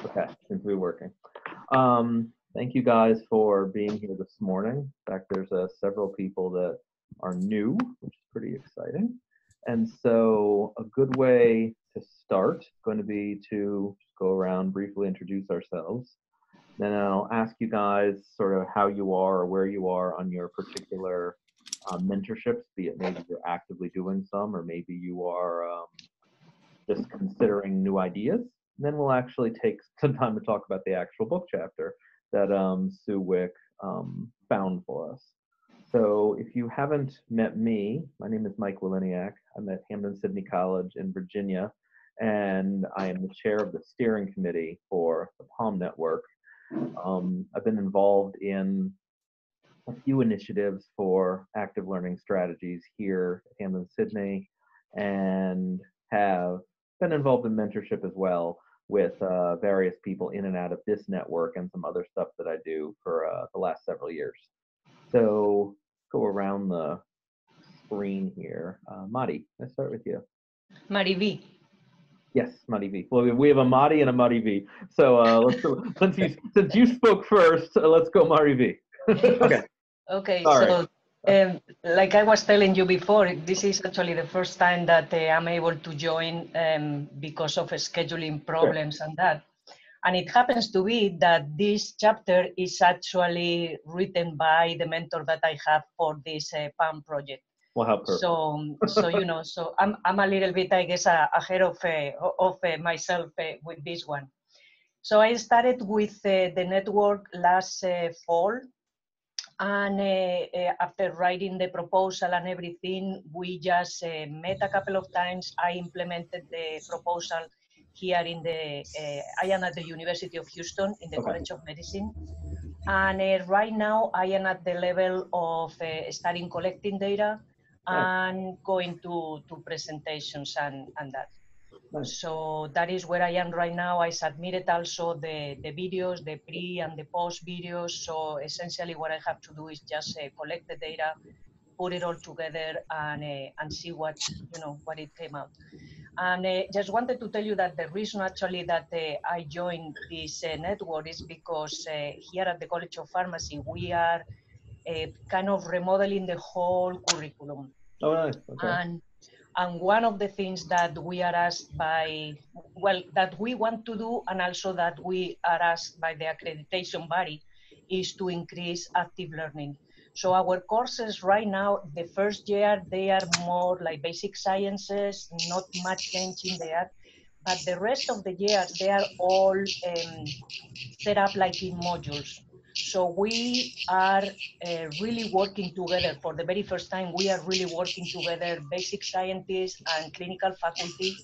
Okay, seems to be working. Thank you guys for being here this morning. In fact, there's several people that are new, which is pretty exciting. And so a good way to start is going to be to go around, briefly introduce ourselves. Then I'll ask you guys sort of how you are or where you are on your particular mentorships, be it maybe you're actively doing some, or maybe you are just considering new ideas. And then we'll actually take some time to talk about the actual book chapter that Sue Wick found for us. So if you haven't met me, my name is Mike Waliniak. I'm at Hampden-Sydney College in Virginia, and I am the chair of the steering committee for the PALM Network. I've been involved in a few initiatives for active learning strategies here at Hampden-Sydney, and have been involved in mentorship as well with various people in and out of this network and some other stuff that I do for the last several years. So go around the screen here. Maddie, let's start with you. Maddie V. Yes, Maddie V. Well, we have a Maddie and a Maddie V. So let's go, since you spoke first, let's go Maddie V. Okay. Okay, Sorry. so like I was telling you before, this is actually the first time that I'm able to join because of scheduling problems and that. And it happens to be that this chapter is actually written by the mentor that I have for this PAM project. Well, how perfect. So you know, so I'm a little bit, I guess, ahead of myself with this one. So I started with the network last fall. And after writing the proposal and everything, we just met a couple of times. I implemented the proposal here in the, I am at the University of Houston in the College of Medicine. And right now I am at the level of starting collecting data and going to presentations and that. Nice. So that is where I am right now. I submitted also the videos, the pre and the post videos. So essentially what I have to do is just collect the data, put it all together and see what, you know, what it came out. And just wanted to tell you that the reason actually that I joined this network is because here at the College of Pharmacy, we are kind of remodeling the whole curriculum. Oh, nice. Okay. And one of the things that we are asked by, well, that we want to do, and also that we are asked by the accreditation body, is to increase active learning. So our courses right now, the first year, they are more like basic sciences, not much change in there. But the rest of the years, they are all set up like in modules. So we are really working together for the very first time. We are really working together, basic scientists and clinical faculty.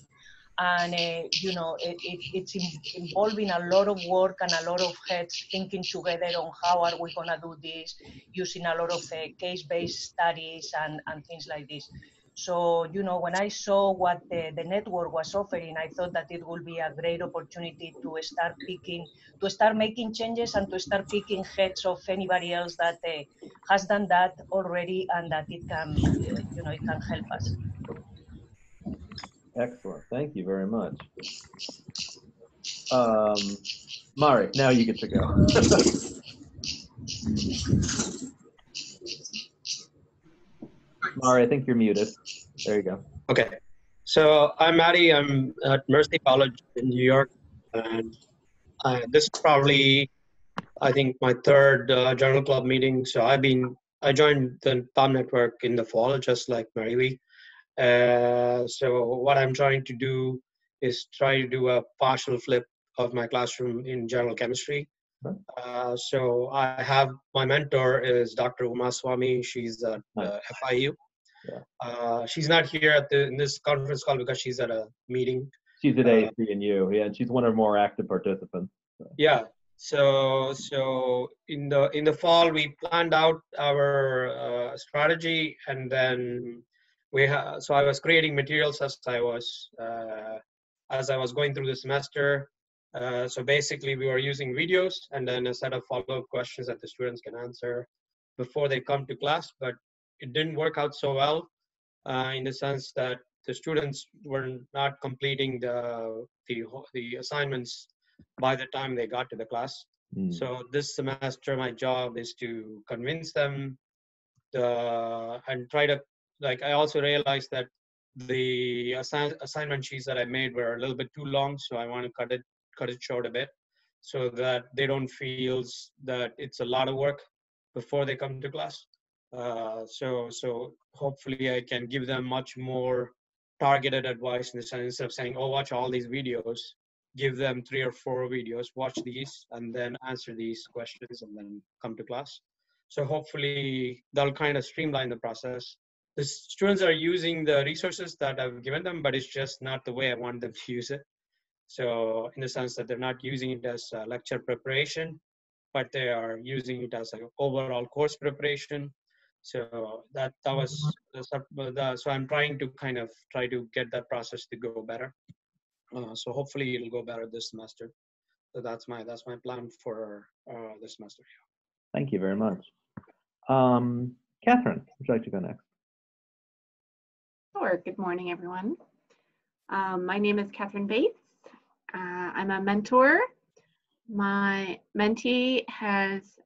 And, you know, it's involving a lot of work and a lot of heads thinking together on how are we going to do this, using a lot of case-based studies and things like this. So, you know, when I saw what the network was offering, I thought that it would be a great opportunity to start making changes and to start picking heads of anybody else that has done that already and that it can, you know, it can help us. Excellent. Thank you very much. Mari, now you get to go. Mari, I think you're muted. There you go. Okay. So I'm Maddie. I'm at Mercy College in New York. And this is probably, I think, my third journal club meeting. So I joined the PAM network in the fall, just like Mary Lee. So what I'm trying to do is try to do a partial flip of my classroom in general chemistry. So I have, my mentor is Dr. Uma Swami. She's at FIU. Yeah. She's not here in this conference call because she's at a meeting. She's at ACNU, yeah, and she's one of our more active participants. So. Yeah. So in the fall we planned out our strategy, and then so I was creating materials as I was going through the semester. So basically we were using videos and then a set of follow-up questions that the students can answer before they come to class, but it didn't work out so well in the sense that the students were not completing the assignments by the time they got to the class. So this semester, my job is to convince them and try to, like, I also realized that the assignment sheets that I made were a little bit too long, so I want to cut it short a bit so that they don't feel that it's a lot of work before they come to class. So hopefully I can give them much more targeted advice in the sense of saying, oh, watch all these videos, give them 3 or 4 videos, watch these, and then answer these questions and then come to class. So hopefully that'll kind of streamline the process. The students are using the resources that I've given them, but it's just not the way I want them to use it. So in the sense that they're not using it as lecture preparation, but they are using it as an overall course preparation. So that was so I'm trying to try to get that process to go better. So hopefully it'll go better this semester. So that's my plan for this semester. Thank you very much. Katherine, would you like to go next? Sure. Good morning, everyone. My name is Katherine Bates. I'm a mentor. My mentee has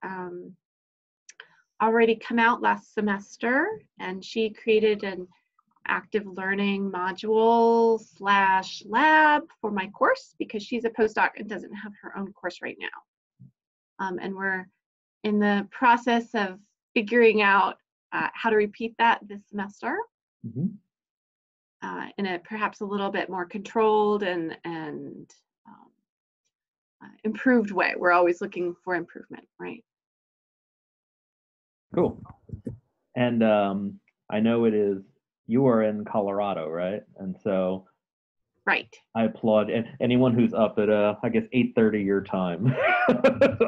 already come out last semester, and she created an active learning module / lab for my course because she's a postdoc and doesn't have her own course right now. And we're in the process of figuring out how to repeat that this semester in a perhaps a little bit more controlled and improved way. We're always looking for improvement, right? Cool. And I know you are in Colorado, right? And so right. I applaud anyone who's up at I guess 8:30 your time.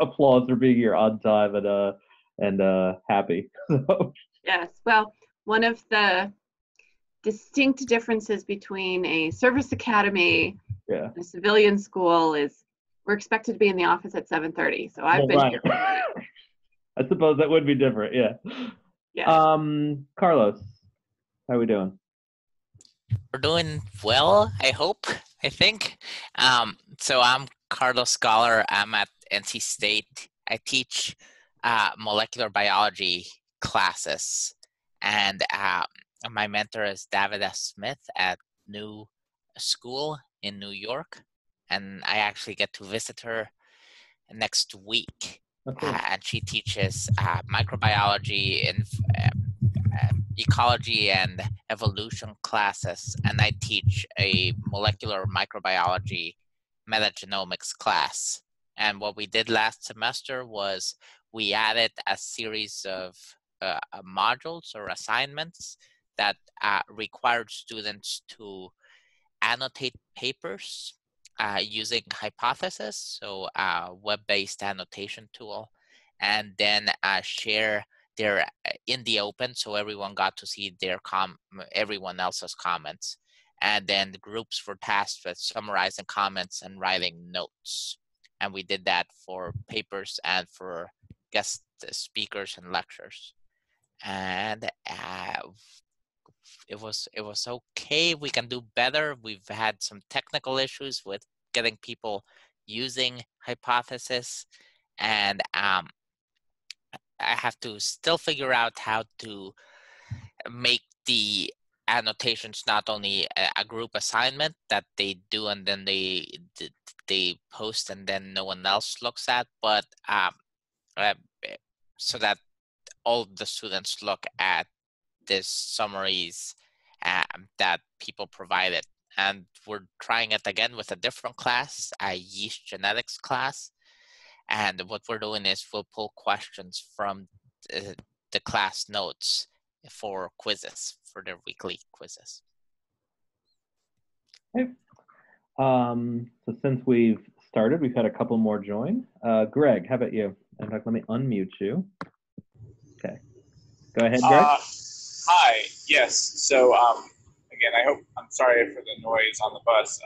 Applause for being here on time and happy. Yes. Well, one of the distinct differences between a service academy and a civilian school is we're expected to be in the office at 7:30. So I've been here. I suppose that would be different. Yeah. Yeah. Carlos, how are we doing? We're doing well, I think. So I'm Carlos Scholar. I'm at NC State. I teach molecular biology classes. And my mentor is David S. Smith at New School in New York. And I actually get to visit her next week. Okay. And she teaches microbiology and ecology and evolution classes, and I teach a molecular microbiology metagenomics class. And what we did last semester was we added a series of modules or assignments that required students to annotate papers using Hypothesis, so a web-based annotation tool, and then share their in the open, so everyone got to see their everyone else's comments. And then the groups were tasked with summarizing comments and writing notes. And we did that for papers and for guest speakers and lectures. And it was okay. We can do better. We've had some technical issues with getting people using Hypothesis, and I have to still figure out how to make the annotations not only a group assignment that they do and then they post and then no one else looks at, but so that all the students look at these summaries that people provided. And we're trying it again with a different class, a yeast genetics class. And what we're doing is we'll pull questions from the class notes for quizzes, for their weekly quizzes. Okay. So since we've started, we've had a couple more join. Greg, how about you? In fact, let me unmute you. Okay. Go ahead, Greg. Hi. Yes. So again, I'm sorry for the noise on the bus.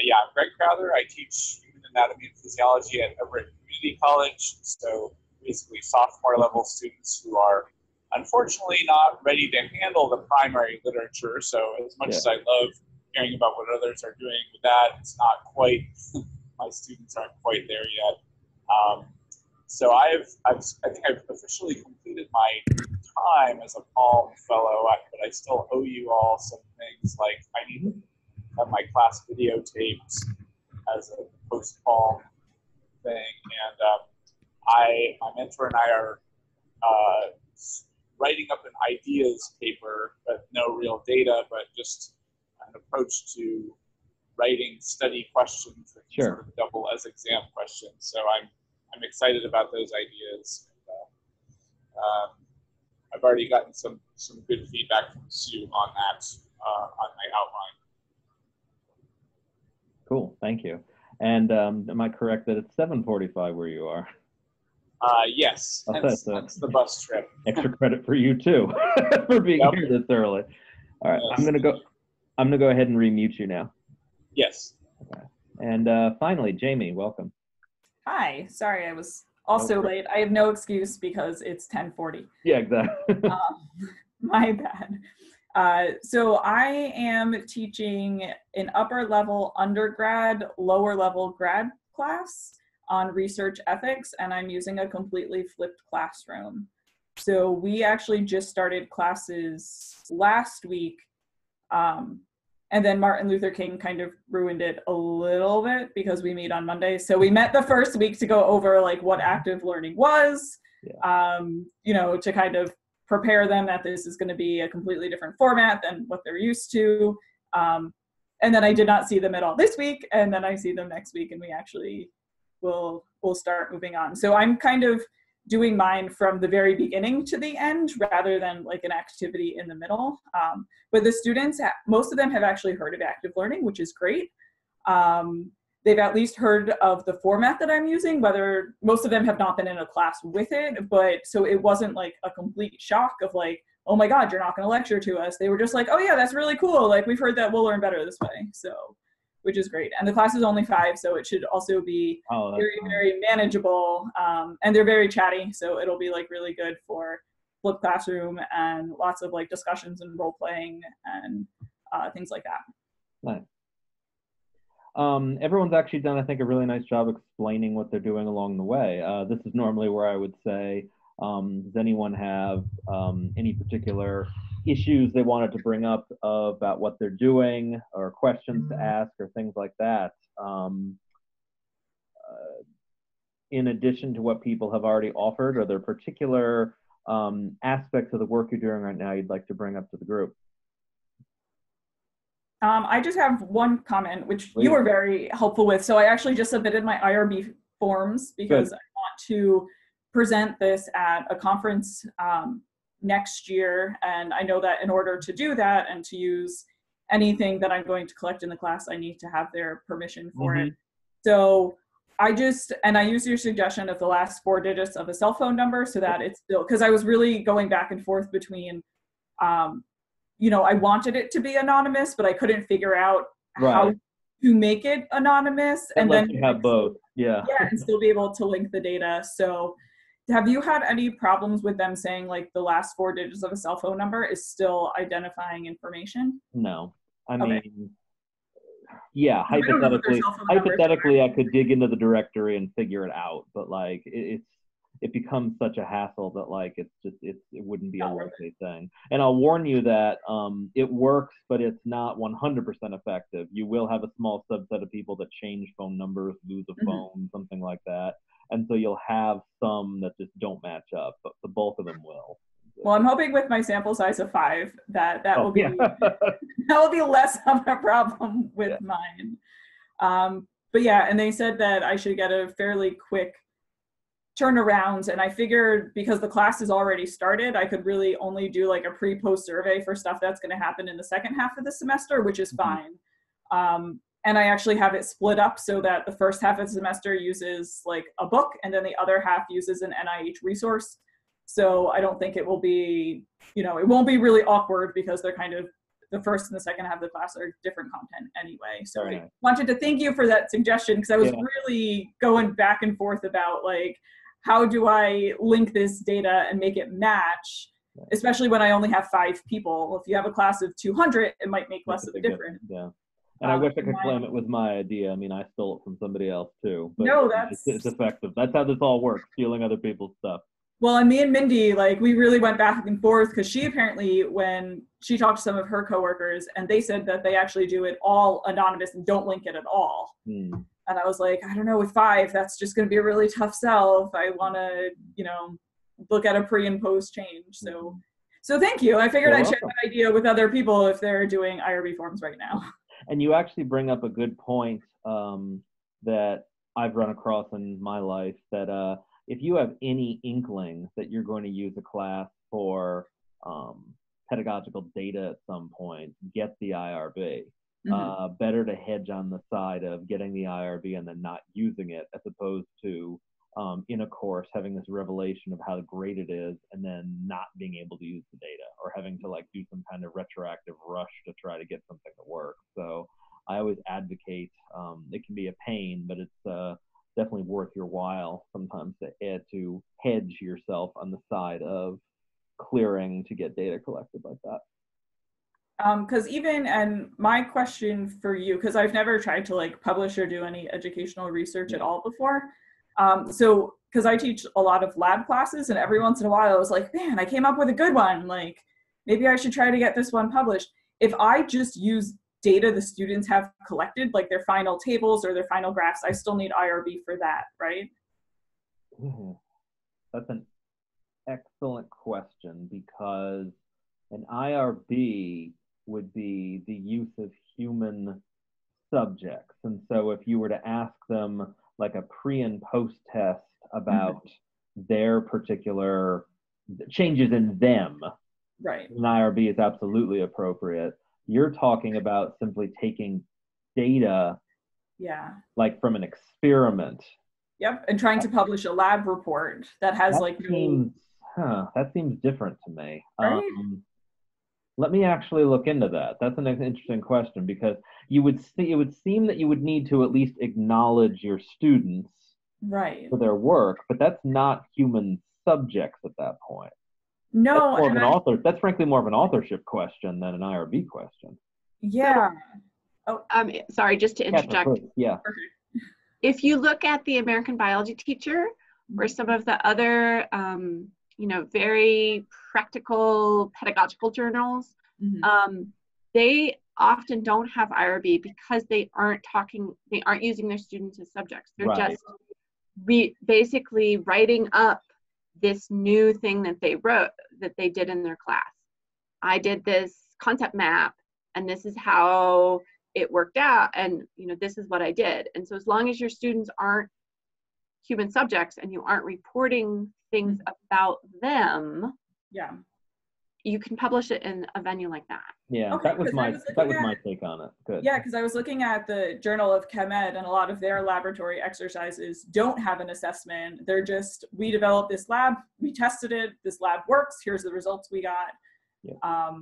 Yeah, I'm Greg Crowther. I teach human anatomy and physiology at Everett Community College. So basically sophomore level students who are unfortunately not ready to handle the primary literature. So as much as I love hearing about what others are doing with that, it's not quite my students aren't quite there yet. So I think I've officially completed my time as a Palm Fellow, but I still owe you all some things, like I need to have my class videotaped as a post-Palm thing, and my mentor and I are writing up an ideas paper, but no real data, but just an approach to writing study questions that Sure. sort of double as exam questions. So I'm excited about those ideas. I've already gotten some good feedback from Sue on that, on my outline. Cool, thank you. And am I correct that it's 7:45 where you are? Yes, Okay, hence the bus trip. Extra credit for you too, for being here this early. All right, Yes. I'm gonna go ahead and remute you now. Yes. Okay. And finally, Jamie, welcome. Hi, sorry I was also late. I have no excuse because it's 10:40. Yeah, exactly. My bad. So I am teaching an upper level undergrad, lower level grad class on research ethics, and I'm using a completely flipped classroom. So we actually just started classes last week, and then Martin Luther King kind of ruined it a little bit because we meet on Monday. So we met the first week to go over like what active learning was, you know, to kind of prepare them that this is going to be a completely different format than what they're used to. And then I did not see them at all this week, and then I see them next week, and we actually will start moving on. So I'm kind of doing mine from the very beginning to the end rather than like an activity in the middle. But the students, most of them have actually heard of active learning, which is great. They've at least heard of the format that I'm using, whether most of them have not been in a class with it, but so it wasn't like a complete shock of like, oh my God, you're not going to lecture to us. They were just like, oh yeah, that's really cool. Like we've heard that we'll learn better this way. So, which is great. And the class is only 5, so it should also be very, very manageable. And they're very chatty, so it'll be like really good for flipped classroom and lots of like discussions and role playing and things like that. Nice. Everyone's actually done, I think, a really nice job explaining what they're doing along the way. This is normally where I would say, does anyone have any particular issues they wanted to bring up about what they're doing, or questions to ask, or things like that? In addition to what people have already offered, are there particular aspects of the work you're doing right now you'd like to bring up to the group? I just have one comment, which you were very helpful with. So I actually just submitted my IRB forms because I want to present this at a conference next year. And I know that in order to do that and to use anything that I'm going to collect in the class, I need to have their permission for it. So I used your suggestion of the last 4 digits of a cell phone number so that it's still, because I was really going back and forth between, you know, I wanted it to be anonymous, but I couldn't figure out how to make it anonymous. And then you have both, yeah, and still be able to link the data. So have you had any problems with them saying like the last 4 digits of a cell phone number is still identifying information? No, I mean, yeah, hypothetically, I could dig into the directory and figure it out, but like it becomes such a hassle that like it wouldn't be a likely thing. And I'll warn you that it works, but it's not 100% effective. You will have a small subset of people that change phone numbers, lose a phone, something like that. And so you'll have some that just don't match up, but the bulk of them will. Well, I'm hoping with my sample size of 5 that will be that will be less of a problem with mine. But yeah, and they said that I should get a fairly quick turnaround, and I figured because the class is already started, I could really only do like a pre-post survey for stuff that's going to happen in the second half of the semester, which is fine. And I actually have it split up so that the first half of the semester uses like a book, and then the other half uses an NIH resource. So I don't think it will be, you know, it won't be really awkward because they're kind of, the first and the second half of the class are different content anyway. So I wanted to thank you for that suggestion, because I was really going back and forth about like, how do I link this data and make it match, especially when I only have 5 people. If you have a class of 200, it might make less of a difference. Yeah. And I wish I could claim it was my idea. I mean, I stole it from somebody else too. But No, it's effective. That's how this all works, stealing other people's stuff. Well, and me and Mindy, like, we really went back and forth because she apparently, when she talked to some of her coworkers, and they said that they actually do it all anonymous and don't link it at all. And I was like, I don't know, with 5, that's just going to be a really tough sell if I want to, you know, look at a pre and post change. So thank you. I figured I'd share that idea with other people if they're doing IRB forms right now. And you actually bring up a good point that I've run across in my life, that if you have any inkling that you're going to use a class for pedagogical data at some point, get the IRB. Better to hedge on the side of getting the IRB and then not using it, as opposed to in a course having this revelation of how great it is and then not being able to use the data, or having to like do some kind of retroactive rush to try to get something to work. So I always advocate, it can be a pain, but it's definitely worth your while sometimes to hedge yourself on the side of clearing to get data collected like that. Because and my question for you, because I've never tried to like publish or do any educational research at all before. So because I teach a lot of lab classes, and every once in a while I was like, man, I came up with a good one. Like, maybe I should try to get this one published. If I just use data the students have collected, like their final tables or their final graphs, I still need IRB for that, right? That's an excellent question, because an IRB would be the use of human subjects. And so if you were to ask them like a pre and post test about their particular changes in them, right, an IRB is absolutely appropriate. You're talking about simply taking data, like from an experiment. Yep, and trying to publish a lab report that has that seems different to me. Right? Let me actually look into that. That's an interesting question, because it would seem that you would need to at least acknowledge your students for their work, but that's not human subjects at that point. No, that's frankly more of an authorship question than an IRB question. Yeah. So, sorry, just to interject. Yeah. If you look at the American Biology Teacher or some of the other, very practical pedagogical journals, they often don't have IRB because they aren't using their students as subjects. They're just basically writing up this new thing that they did in their class. I did this concept map, and this is how it worked out, and this is what I did. And so as long as your students aren't human subjects and you aren't reporting things about them, you can publish it in a venue like that. Yeah, okay, that was my take on it. Good. Yeah, because I was looking at the Journal of Chem Ed, and a lot of their laboratory exercises don't have an assessment. They're just, we developed this lab, we tested it, this lab works, here's the results we got. Yeah.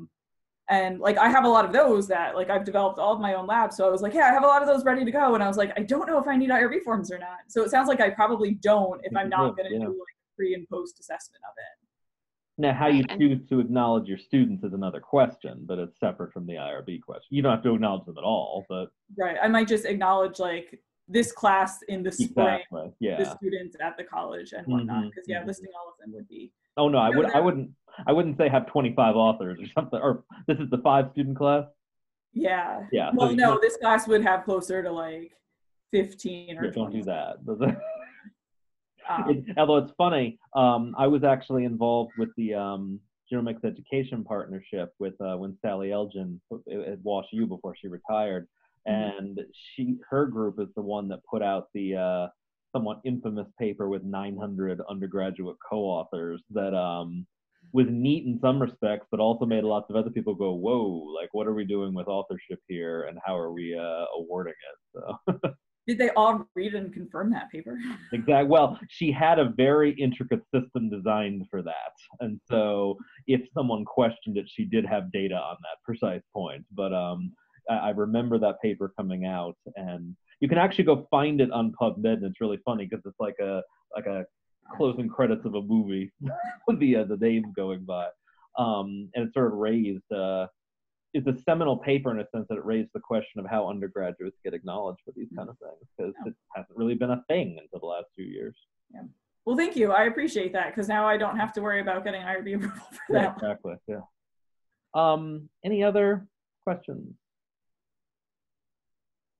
And like, I have a lot of those that like I've developed all of my own labs. So I was like, yeah, I have a lot of those ready to go. And I was like, I don't know if I need IRB forms or not. So it sounds like I probably don't if I'm not going to do like pre and post assessment of it. Now, how you choose to acknowledge your students is another question, but it's separate from the IRB question. You don't have to acknowledge them at all, but... Right, I might just acknowledge like this class in the spring, the students at the college and whatnot, because listing all of them would be... Oh no, I wouldn't say have 25 authors or something, or this is the 5-student class? Yeah. Yeah. Well, so no, this class would have closer to like 15 or 20. Don't do that. Although it's funny, I was actually involved with the Genomics Education Partnership with when Sally Elgin at Wash U before she retired, and her group is the one that put out the somewhat infamous paper with 900 undergraduate co-authors that was neat in some respects, but also made lots of other people go, whoa, like what are we doing with authorship here, and how are we awarding it? So. Did they all read and confirm that paper? Exactly. Well, she had a very intricate system designed for that. And so if someone questioned it, she did have data on that precise point. But I remember that paper coming out, and you can actually go find it on PubMed, and it's really funny because it's like a closing credits of a movie, the names going by. And it sort of raised is a seminal paper in a sense that it raised the question of how undergraduates get acknowledged for these kind of things, because it hasn't really been a thing until the last few years. Yeah. Well, thank you. I appreciate that, because now I don't have to worry about getting IRB approval for that. Exactly. Yeah. Any other questions?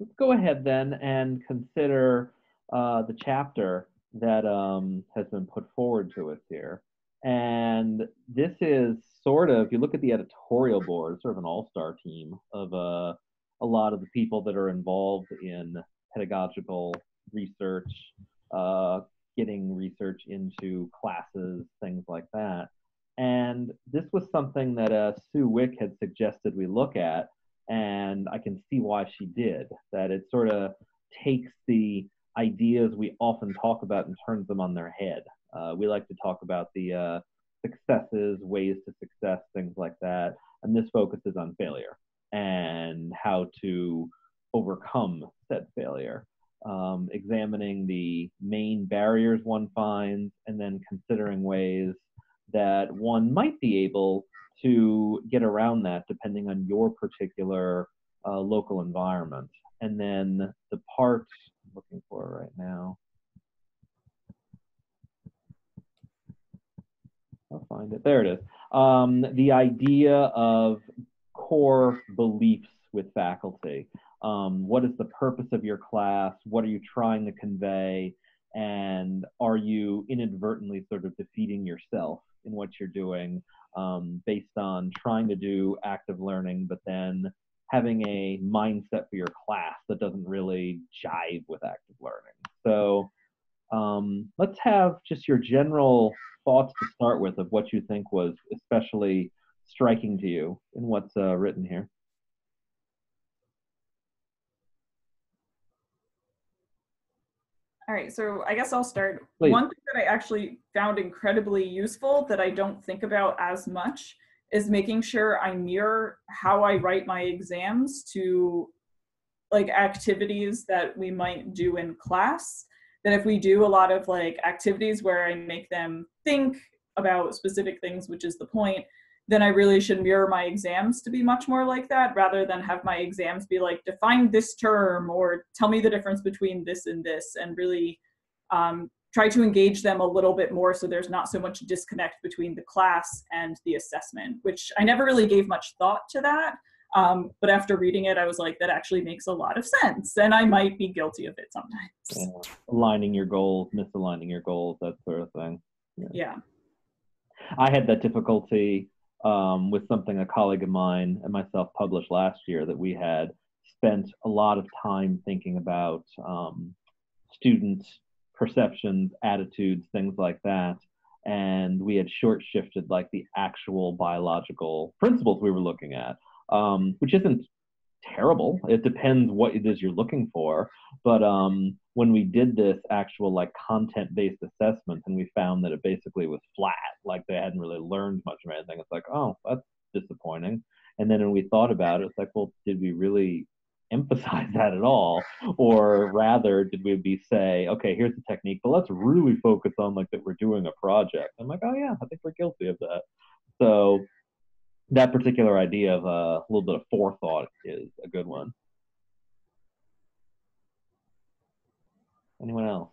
Let's go ahead then and consider the chapter that has been put forward to us here. And this is sort of, if you look at the editorial board, sort of an all-star team of a lot of the people that are involved in pedagogical research, getting research into classes, things like that. And this was something that Sue Wick had suggested we look at, and I can see why she did, that it sort of takes the ideas we often talk about and turns them on their head. We like to talk about the successes, ways to success, things like that. And this focuses on failure and how to overcome said failure. Examining the main barriers one finds, and then considering ways that one might be able to get around that depending on your particular local environment. And then the part I'm looking for right now, I'll find it. There it is. The idea of core beliefs with faculty. What is the purpose of your class? What are you trying to convey? And are you inadvertently sort of defeating yourself in what you're doing based on trying to do active learning, but then having a mindset for your class that doesn't really jive with active learning? So let's have just your general thoughts to start with of what you think was especially striking to you in what's written here. All right, so I guess I'll start. Please. One thing that I actually found incredibly useful that I don't think about as much is making sure I mirror how I write my exams to like activities that we might do in class. That if we do a lot of like activities where I make them think about specific things, which is the point, then I really should mirror my exams to be much more like that, rather than have my exams be like, define this term or tell me the difference between this and this, and really try to engage them a little bit more so there's not so much disconnect between the class and the assessment, which I never really gave much thought to that. But after reading it, I was like, that actually makes a lot of sense. And I might be guilty of it sometimes. Yeah. Aligning your goals, misaligning your goals, that sort of thing. Yeah. I had that difficulty with something a colleague of mine and myself published last year, that we had spent a lot of time thinking about student perceptions, attitudes, things like that. And we had short shifted like the actual biological principles we were looking at, which isn't terrible. It depends what it is you're looking for. But when we did this actual like content-based assessment, and we found that it basically was flat, like they hadn't really learned much of anything. It's like, oh, that's disappointing. And then when we thought about it, it's like, well, did we really emphasize that at all? Or rather, did we say, okay, here's the technique, but let's really focus on like that we're doing a project. I'm like, oh yeah, I think we're guilty of that. So that particular idea of a little bit of forethought is a good one. Anyone else?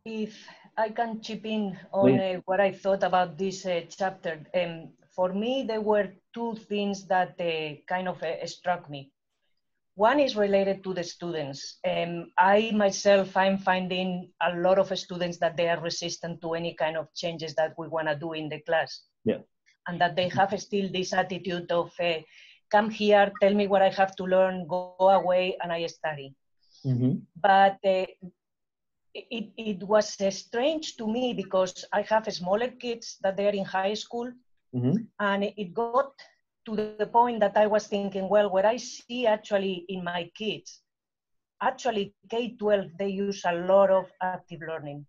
If I can chip in on what I thought about this chapter. For me, there were two things that kind of struck me. One is related to the students. I myself, I'm finding a lot of students that they are resistant to any kind of changes that we want to do in the class. Yeah. And that they have still this attitude of, come here, tell me what I have to learn, go away, and I study. Mm-hmm. But it was strange to me because I have smaller kids that they're in high school. Mm-hmm. And it got to the point that I was thinking, well, what I see actually in my kids, actually K-12, they use a lot of active learning.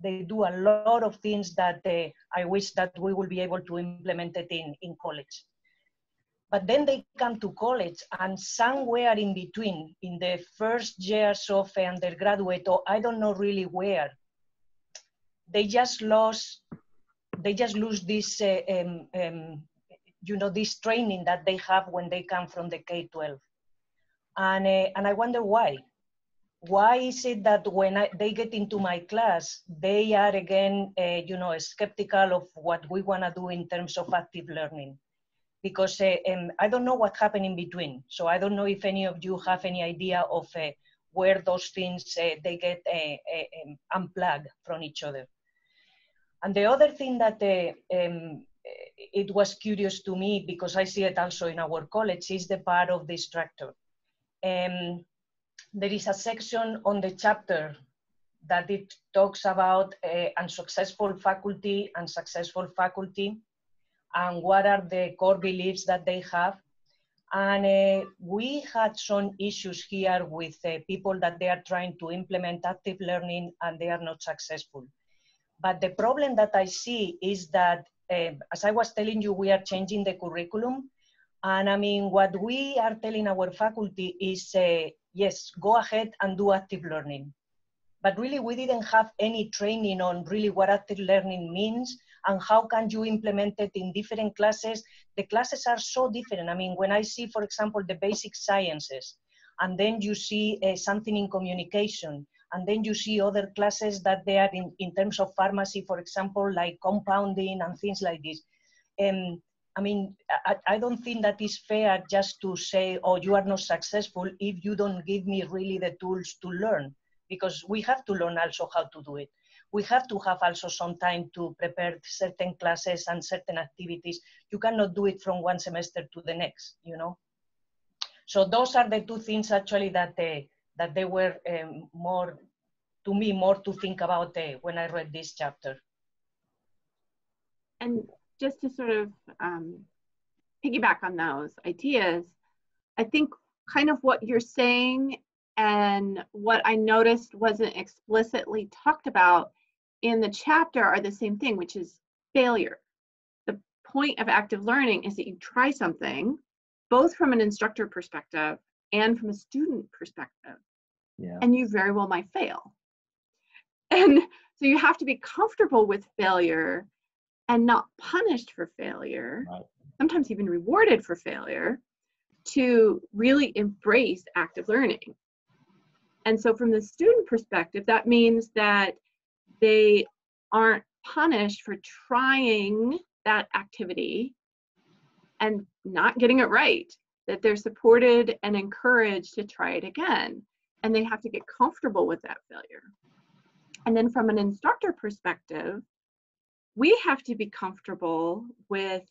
They do a lot of things that I wish that we will be able to implement it in college. But then they come to college, and somewhere in between, in the first years of undergraduate, or I don't know really where, they just lost they just lose this, this training that they have when they come from the K-12. And I wonder why. Why is it that when they get into my class, they are again, skeptical of what we want to do in terms of active learning? Because I don't know what happened in between. So I don't know if any of you have any idea of where those things, they get unplugged from each other. And the other thing that it was curious to me, because I see it also in our college, is the part of the instructor. There is a section on the chapter that it talks about unsuccessful faculty and successful faculty, and what are the core beliefs that they have. And we had some issues here with people that they are trying to implement active learning and they are not successful. But the problem that I see is that, as I was telling you, we are changing the curriculum. And I mean, what we are telling our faculty is, yes, go ahead and do active learning. But really, we didn't have any training on really what active learning means and how can you implement it in different classes. The classes are so different. I mean, when I see, for example, the basic sciences, and then you see something in communication, and then you see other classes that they are in terms of pharmacy, for example, like compounding and things like this. I mean, I don't think that is fair just to say, oh, you are not successful if you don't give me really the tools to learn, because we have to learn also how to do it. We have to have also some time to prepare certain classes and certain activities. You cannot do it from one semester to the next, you know? So those are the two things actually that they were more, to me, more to think about when I read this chapter. And just to sort of piggyback on those ideas, I think kind of what you're saying and what I noticed wasn't explicitly talked about in the chapter are the same thing, which is failure. The point of active learning is that you try something, both from an instructor perspective and from a student perspective, and you very well might fail. And so you have to be comfortable with failure and not punished for failure, sometimes even rewarded for failure, to really embrace active learning. And so from the student perspective, that means that they aren't punished for trying that activity and not getting it right, that they're supported and encouraged to try it again. And they have to get comfortable with that failure. And then from an instructor perspective, we have to be comfortable with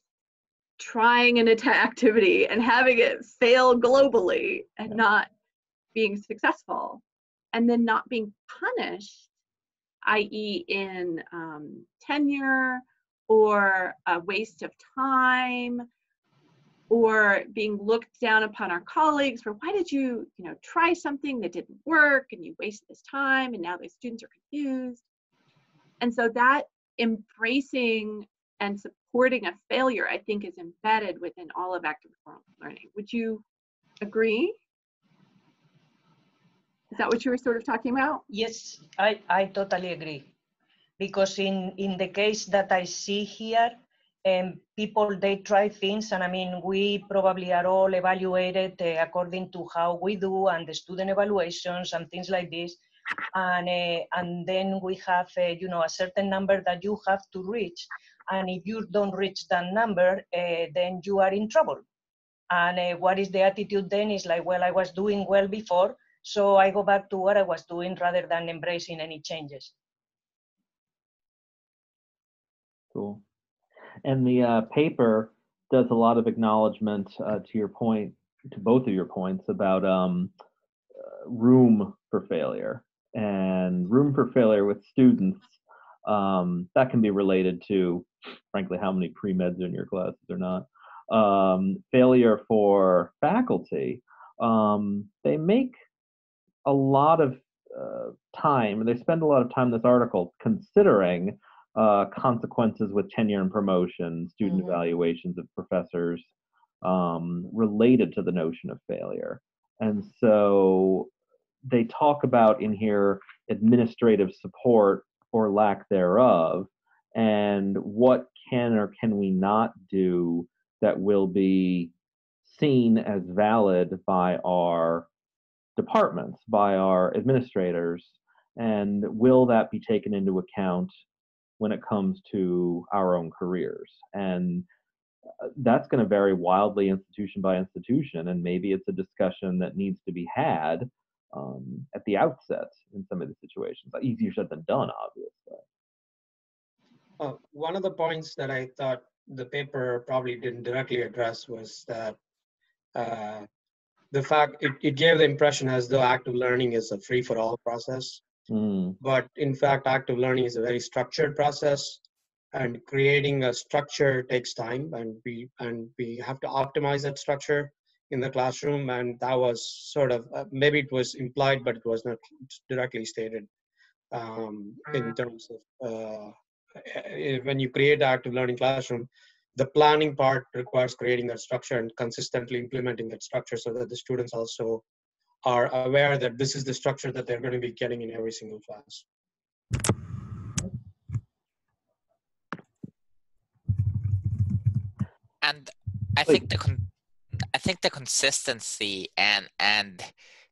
trying an activity and having it fail globally and not being successful, and then not being punished, i.e. in tenure or a waste of time, or being looked down upon our colleagues for, why did you try something that didn't work and you wasted this time and now the students are confused. And so that embracing and supporting a failure, I think, is embedded within all of active learning. Would you agree? Is that what you were sort of talking about? Yes, I totally agree. Because in the case that I see here, people, they try things, and I mean, we probably are all evaluated according to how we do and the student evaluations and things like this. And then we have, a certain number that you have to reach. And if you don't reach that number, then you are in trouble. And what is the attitude then is like, well, I was doing well before, so I go back to what I was doing rather than embracing any changes. Cool. And the paper does a lot of acknowledgement to your point, to both of your points about room for failure. And room for failure with students, that can be related to, frankly, how many pre-meds are in your classes or not. Failure for faculty, they make a lot of time, they spend a lot of time in this article considering consequences with tenure and promotion, student evaluations of professors related to the notion of failure. And so they talk about in here administrative support or lack thereof, and what can or can we not do that will be seen as valid by our departments, by our administrators, and will that be taken into account when it comes to our own careers? And that's going to vary wildly institution by institution, and maybe it's a discussion that needs to be had at the outset in some of the situations. Easier said than done, obviously. One of the points that I thought the paper probably didn't directly address was that the fact it gave the impression as though active learning is a free-for-all process. But in fact, active learning is a very structured process, and creating a structure takes time, and we have to optimize that structure in the classroom. And that was sort of maybe it was implied, but it was not directly stated in terms of when you create the active learning classroom, the planning part requires creating that structure and consistently implementing that structure so that the students also are aware that this is the structure that they're going to be getting in every single class. And I think the consistency and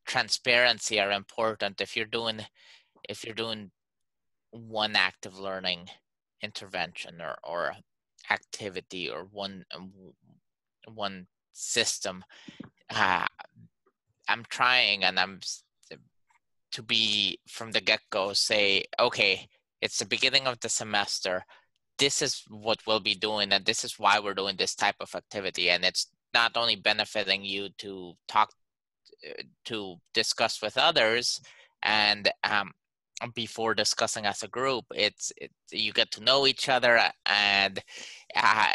transparency are important if you're doing one active learning intervention or activity or one system. I'm trying, and I'm to be from the get-go say, okay, it's the beginning of the semester. This is what we'll be doing, and this is why we're doing this type of activity. And it's not only benefiting you to talk, to discuss with others, and before discussing as a group, you get to know each other and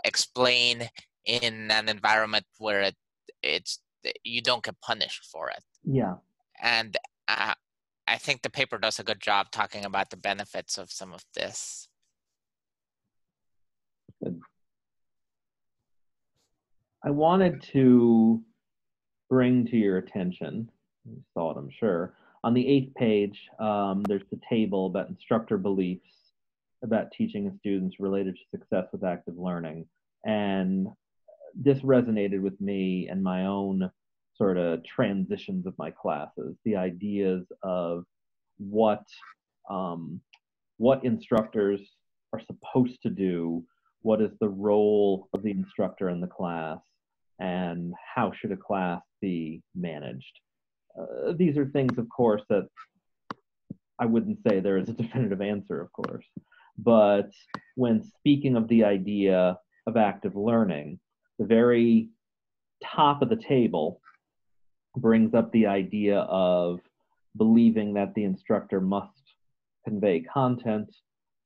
explain in an environment where you don't get punished for it. Yeah. And I think the paper does a good job talking about the benefits of some of this. Good. I wanted to bring to your attention, you saw it, I'm sure, on the 8th page, there's the table about instructor beliefs about teaching students related to success with active learning. And this resonated with me and my own sort of transitions of my classes, the ideas of what instructors are supposed to do, what is the role of the instructor in the class, and how should a class be managed. These are things, of course, that I wouldn't say there is a definitive answer, of course. But when speaking of the idea of active learning, the very top of the table brings up the idea of believing that the instructor must convey content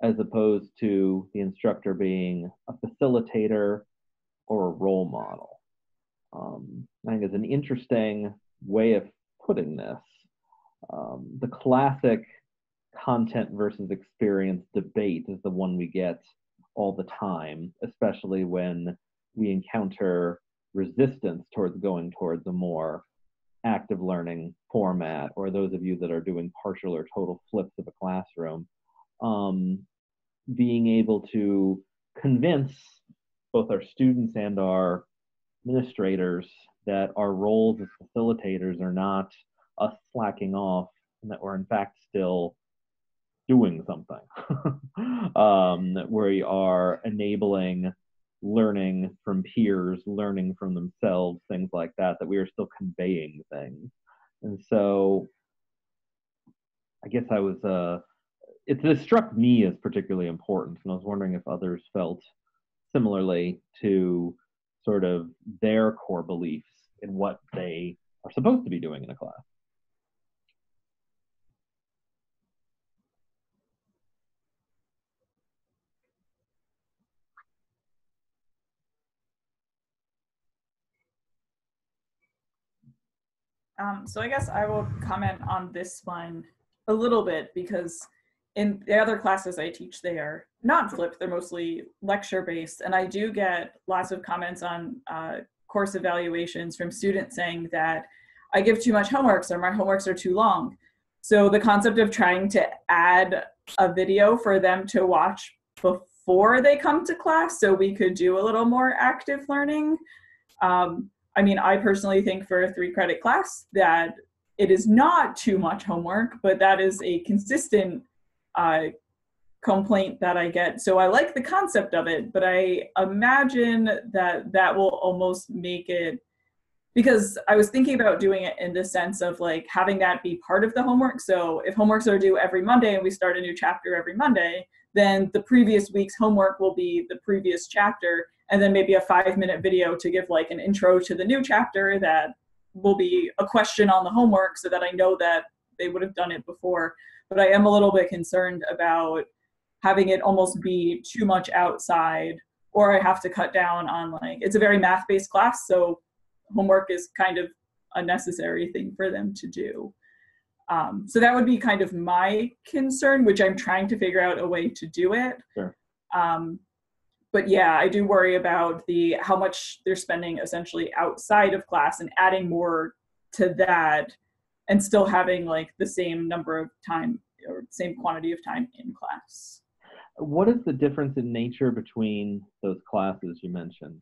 as opposed to the instructor being a facilitator or a role model. I think it's an interesting way of putting this. The classic content versus experience debate is the one we get all the time, especially when we encounter resistance towards going towards a more active learning format, or those of you that are doing partial or total flips of a classroom, being able to convince both our students and our administrators that our roles as facilitators are not us slacking off, and that we're in fact still doing something. Where we are enabling learning from peers, learning from themselves, things like that, that we are still conveying things. And so I guess it struck me as particularly important, and I was wondering if others felt similarly to sort of their core beliefs in what they are supposed to be doing in a class. So I guess I will comment on this one a little bit, because in the other classes I teach, they are not flipped, they're mostly lecture-based, and I do get lots of comments on course evaluations from students saying that I give too much homework, or my homeworks are too long. So the concept of trying to add a video for them to watch before they come to class so we could do a little more active learning. I mean, I personally think for a 3-credit class that it is not too much homework, but that is a consistent complaint that I get. So I like the concept of it, but I imagine that that will almost make it, because I was thinking about doing it in the sense of like having that be part of the homework. So if homeworks are due every Monday and we start a new chapter every Monday, then the previous week's homework will be the previous chapter, and then maybe a 5-minute video to give like an intro to the new chapter that will be a question on the homework so that I know that they would have done it before. But I am a little bit concerned about having it almost be too much outside, or I have to cut down on like, it's a very math-based class, so homework is kind of a necessary thing for them to do. So that would be kind of my concern, which I'm trying to figure out a way to do it. Sure. But yeah, I do worry about how much they're spending essentially outside of class and adding more to that and still having like the same number of time or same quantity of time in class. What is the difference in nature between those classes you mentioned?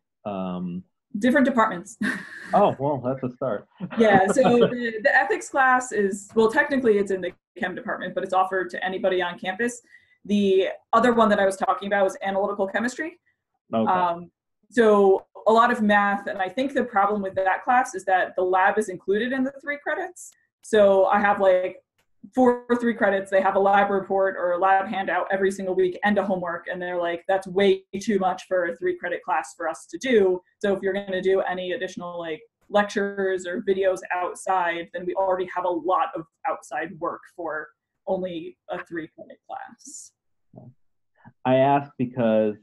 Different departments. Oh, well, that's a start. Yeah, so the ethics class is, well, technically it's in the chem department, but it's offered to anybody on campus. The other one that I was talking about was analytical chemistry. Okay. So a lot of math, and I think the problem with that class is that the lab is included in the 3 credits. So I have like 4 3 credits, they have a lab report or a lab handout every single week and a homework, and they're like, that's way too much for a 3-credit class for us to do. So if you're going to do any additional like lectures or videos outside, then we already have a lot of outside work for only a 3-credit class. I ask because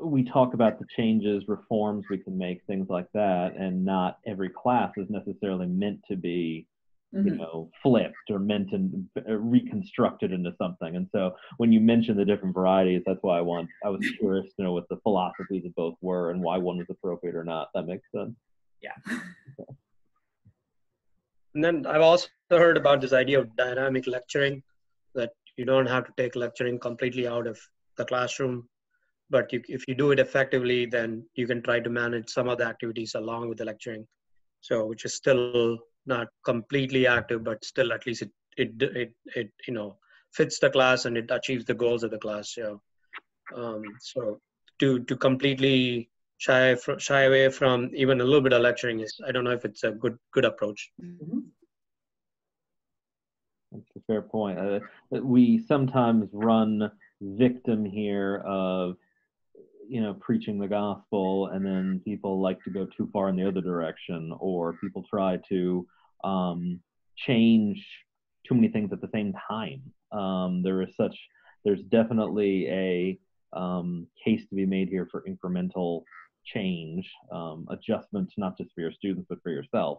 we talk about the changes, reforms we can make, things like that, and not every class is necessarily meant to be, you know, flipped or meant to reconstructed into something. And so when you mention the different varieties, that's why I was curious to know what the philosophies of both were and why one was appropriate or not. That makes sense. Yeah. Okay. And then I've also heard about this idea of dynamic lecturing, that you don't have to take lecturing completely out of the classroom, but if you do it effectively, then you can try to manage some of the activities along with the lecturing. So, which is still not completely active, but still at least it you know, fits the class and it achieves the goals of the class. So, so to completely shy away from even a little bit of lecturing is, I don't know if it's a good approach. That's a fair point. We sometimes run victim here of, you know, preaching the gospel, and then people like to go too far in the other direction, or people try to change too many things at the same time. There's definitely a case to be made here for incremental change, adjustments, not just for your students, but for yourself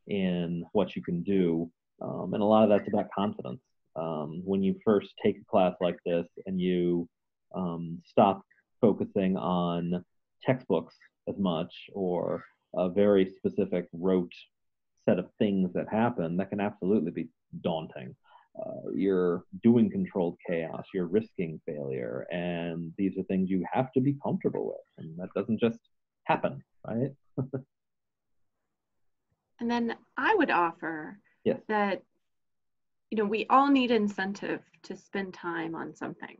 in what you can do. And a lot of that's about confidence. When you first take a class like this and you stop focusing on textbooks as much, or a very specific rote set of things that happen, that can absolutely be daunting. You're doing controlled chaos, you're risking failure, and these are things you have to be comfortable with, and that doesn't just happen, right? And then I would offer Yes. that, you know, we all need incentive to spend time on something.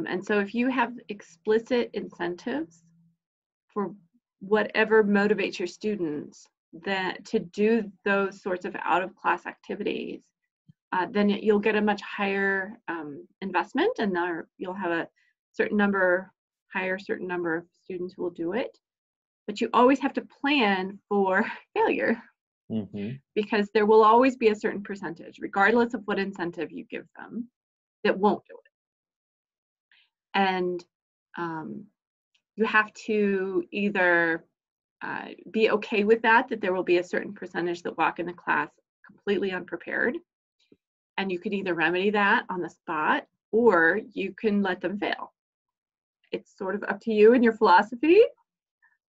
And so if you have explicit incentives for whatever motivates your students that to do those sorts of out-of-class activities, then you'll get a much higher investment, and you'll have a certain number of students who will do it. But you always have to plan for failure, because there will always be a certain percentage, regardless of what incentive you give them, that won't do it. And you have to either be okay with that there will be a certain percentage that walk in the class completely unprepared, and you could either remedy that on the spot, or you can let them fail. It's sort of up to you and your philosophy,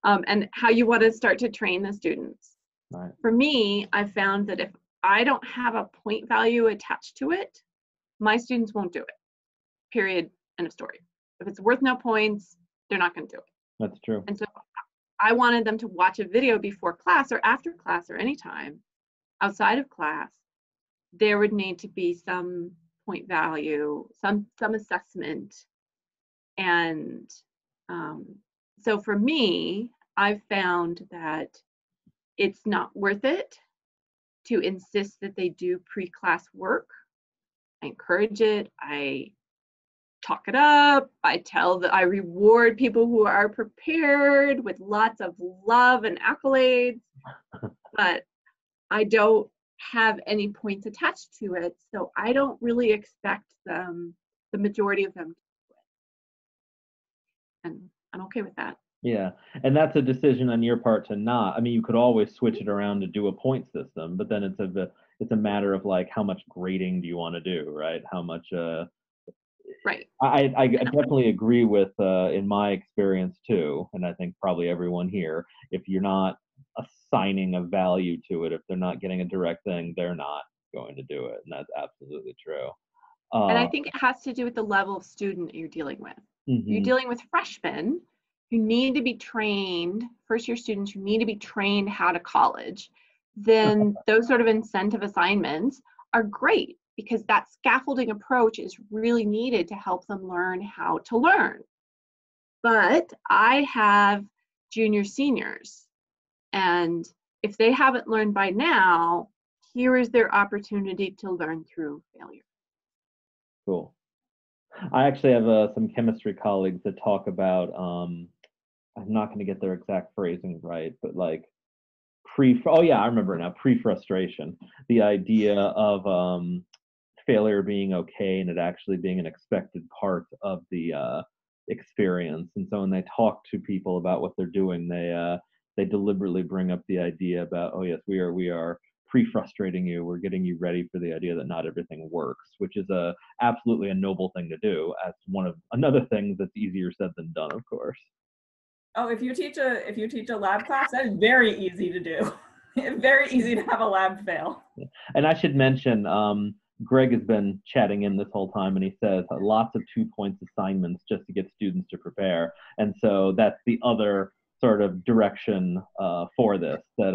and how you want to start to train the students. Right. For me, I've found that if I don't have a point value attached to it, my students won't do it, period, End of story. If it's worth no points, they're not going to do it. That's true. And so I wanted them to watch a video before class or after class or anytime outside of class. There would need to be some point value, some assessment. And so for me, I've found that it's not worth it to insist that they do pre-class work. I encourage it. I talk it up. I reward people who are prepared with lots of love and accolades, but I don't have any points attached to it. So I don't really expect them, the majority of them, to do it. And I'm okay with that. Yeah, and that's a decision on your part to not. I mean, you could always switch it around to do a point system, but then it's a matter of like how much grading do you want to do, right? How much Right. I definitely agree with in my experience too, and I think probably everyone here, if you're not assigning a value to it, if they're not getting a direct thing, they're not going to do it, and that's absolutely true. And I think it has to do with the level of student you're dealing with. You're dealing with freshmen who need to be trained, first year students who need to be trained how to college. Then those sort of incentive assignments are great because that scaffolding approach is really needed to help them learn how to learn. But I have junior seniors, and if they haven't learned by now, here is their opportunity to learn through failure. Cool. I actually have some chemistry colleagues that talk about, I'm not going to get their exact phrasing right, but like oh yeah, I remember it now, pre-frustration. The idea of failure being okay and it actually being an expected part of the experience. And so when they talk to people about what they're doing, they deliberately bring up the idea about, oh yes, we are pre-frustrating you. We're getting you ready for the idea that not everything works, which is absolutely a noble thing to do. As another thing that's easier said than done, of course. Oh, if you teach a lab class, that is very easy to do. Very easy to have a lab fail. And I should mention, Greg has been chatting in this whole time, and he says lots of 2 points assignments just to get students to prepare. And so that's the other sort of direction for this, that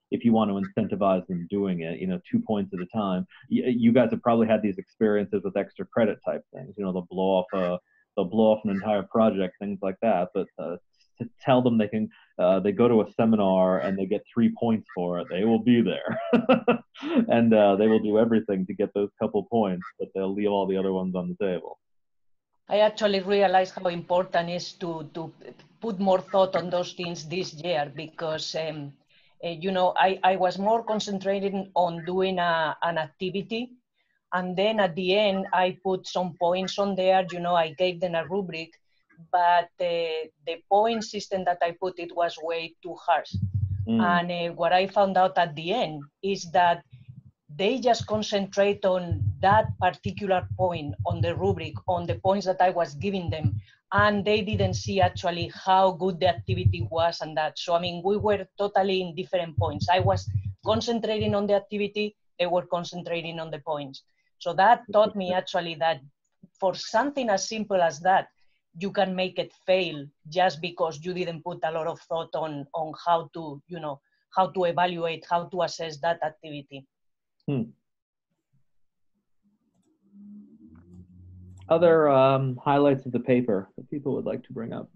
if you want to incentivize them doing it, 2 points at a time. You guys have probably had these experiences with extra credit type things. They'll blow off an entire project, things like that. But to tell them they go to a seminar and they get 3 points for it, they will be there. And they will do everything to get those couple points, but they'll leave all the other ones on the table. I actually realized how important it is to put more thought on those things this year, because I was more concentrated on doing an activity, and then at the end I put some points on there. I gave them a rubric, but the point system that I put, it was way too harsh. And what I found out at the end is that they just concentrate on that particular point on the rubric, on the points that I was giving them, and they didn't see actually how good the activity was and that. So, we were totally in different points. I was concentrating on the activity, they were concentrating on the points. So that taught me actually that for something as simple as that, you can make it fail just because you didn't put a lot of thought on how to, how to evaluate, how to assess that activity. Other highlights of the paper that people would like to bring up?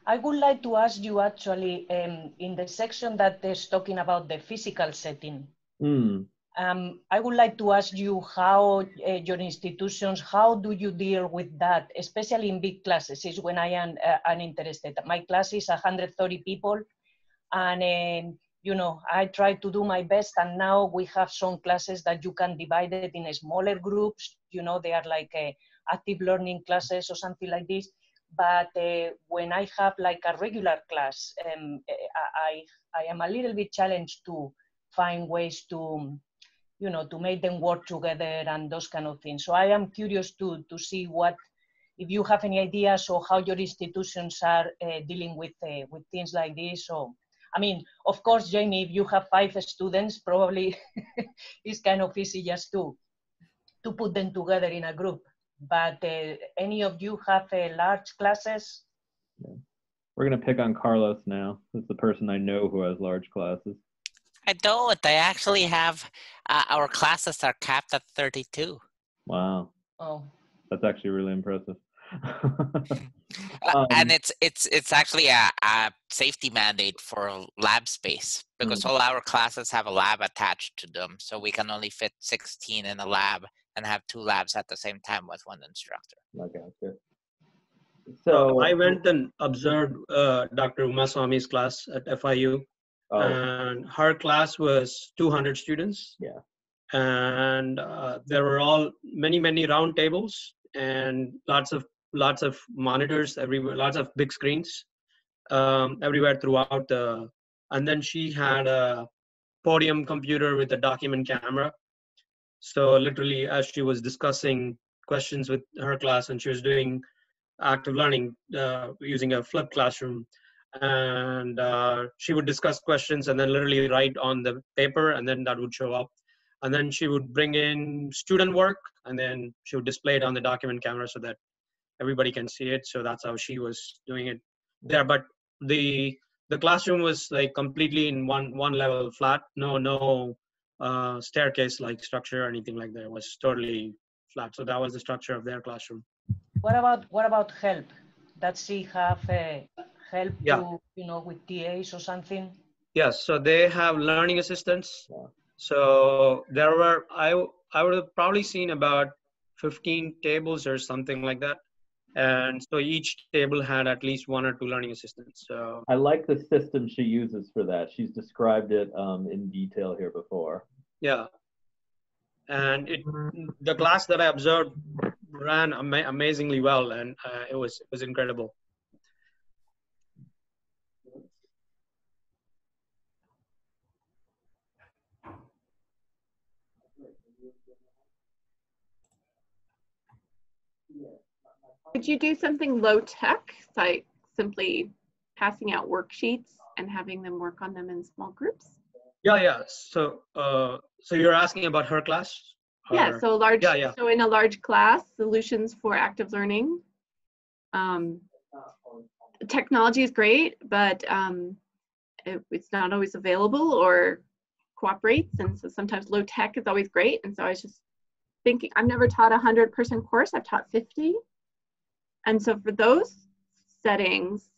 I would like to ask you actually in the section that is talking about the physical setting. I would like to ask you how your institutions, how do you deal with that, especially in big classes, is when I am interested. My class is 130 people, and I try to do my best, and now we have some classes that you can divide it in smaller groups. They are like active learning classes or something like this. But when I have like a regular class, I am a little bit challenged to find ways to, to make them work together and those kind of things. So I am curious to see if you have any ideas or how your institutions are dealing with things like this. So, of course, Jamie, if you have 5 students, probably it's kind of easy just to to put them together in a group. But any of you have large classes? Yeah. We're going to pick on Carlos now. This is the person I know who has large classes. I don't. I actually have, our classes are capped at 32. Wow. Oh. That's actually really impressive. And it's actually a safety mandate for lab space, because all our classes have a lab attached to them. So we can only fit 16 in a lab and have 2 labs at the same time with 1 instructor. Okay, good. So I went and observed Dr. Umaswamy's class at FIU, and her class was 200 students. Yeah. And there were many round tables and lots of monitors everywhere, lots of big screens everywhere throughout. And then she had a podium computer with a document camera. So literally, as she was discussing questions with her class, and she was doing active learning using a flipped classroom, and she would discuss questions and then literally write on the paper, and then that would show up. And then she would bring in student work, and then she would display it on the document camera so that everybody can see it. So that's how she was doing it there. But the classroom was like completely in one level flat, no staircase like structure or anything like that. It was totally flat. So that was the structure of their classroom. What about help? Does she have help to, with TAs or something? Yes, so they have learning assistants. Yeah. So there were, I would have probably seen about 15 tables or something like that. And so each table had at least 1 or 2 learning assistants. So I like the system she uses for that. She's described it in detail here before. Yeah. And the class that I observed ran amazingly well, and it was incredible. Could you do something low tech, like simply passing out worksheets and having them work on them in small groups? Yeah. So you're asking about her class? Yeah. So large. Yeah. So in a large class, solutions for active learning. Technology is great, but it's not always available or cooperates, and so sometimes low tech is always great. And so I was just thinking, I've never taught a 100-person course. I've taught 50. And so for those settings,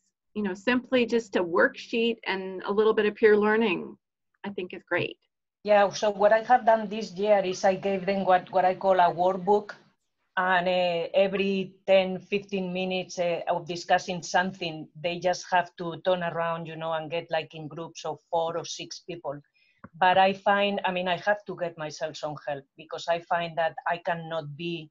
simply just a worksheet and a little bit of peer learning, I think is great. Yeah, so what I have done this year is I gave them what I call a workbook, and every 10-15 minutes of discussing something, they just have to turn around, and get like in groups of 4 or 6 people. But I find, I have to get myself some help, because I find that I cannot be,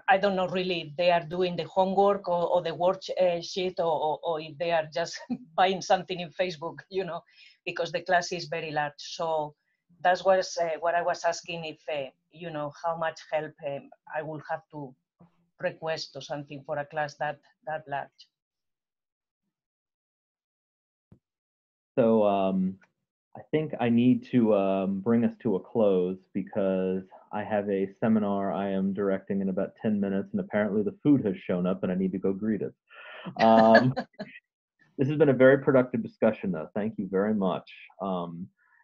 I don't know really if they are doing the homework or the worksheet or if they are just buying something in Facebook, because the class is very large. So that was what I was asking, if, how much help I will have to request or something for a class that large. So I think I need to bring us to a close, because I have a seminar I am directing in about 10 minutes, and apparently the food has shown up and I need to go greet it. This has been a very productive discussion, though. Thank you very much.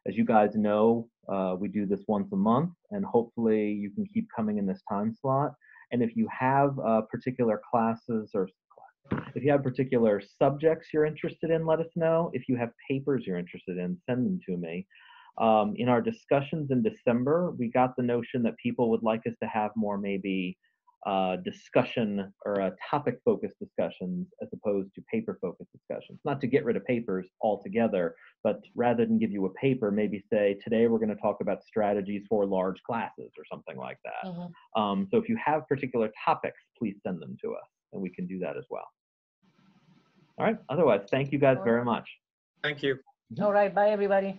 As you guys know, we do this once a month, and hopefully you can keep coming in this time slot. And if you have particular classes, or if you have particular subjects you're interested in, let us know. If you have papers you're interested in, send them to me. In our discussions in December, we got the notion that people would like us to have more maybe discussion or topic-focused discussions as opposed to paper-focused discussions. Not to get rid of papers altogether, but rather than give you a paper, maybe say, today we're going to talk about strategies for large classes or something like that. Mm-hmm. So if you have particular topics, please send them to us, and we can do that as well. All right. Otherwise, thank you guys very much. Thank you. All right. Bye, everybody.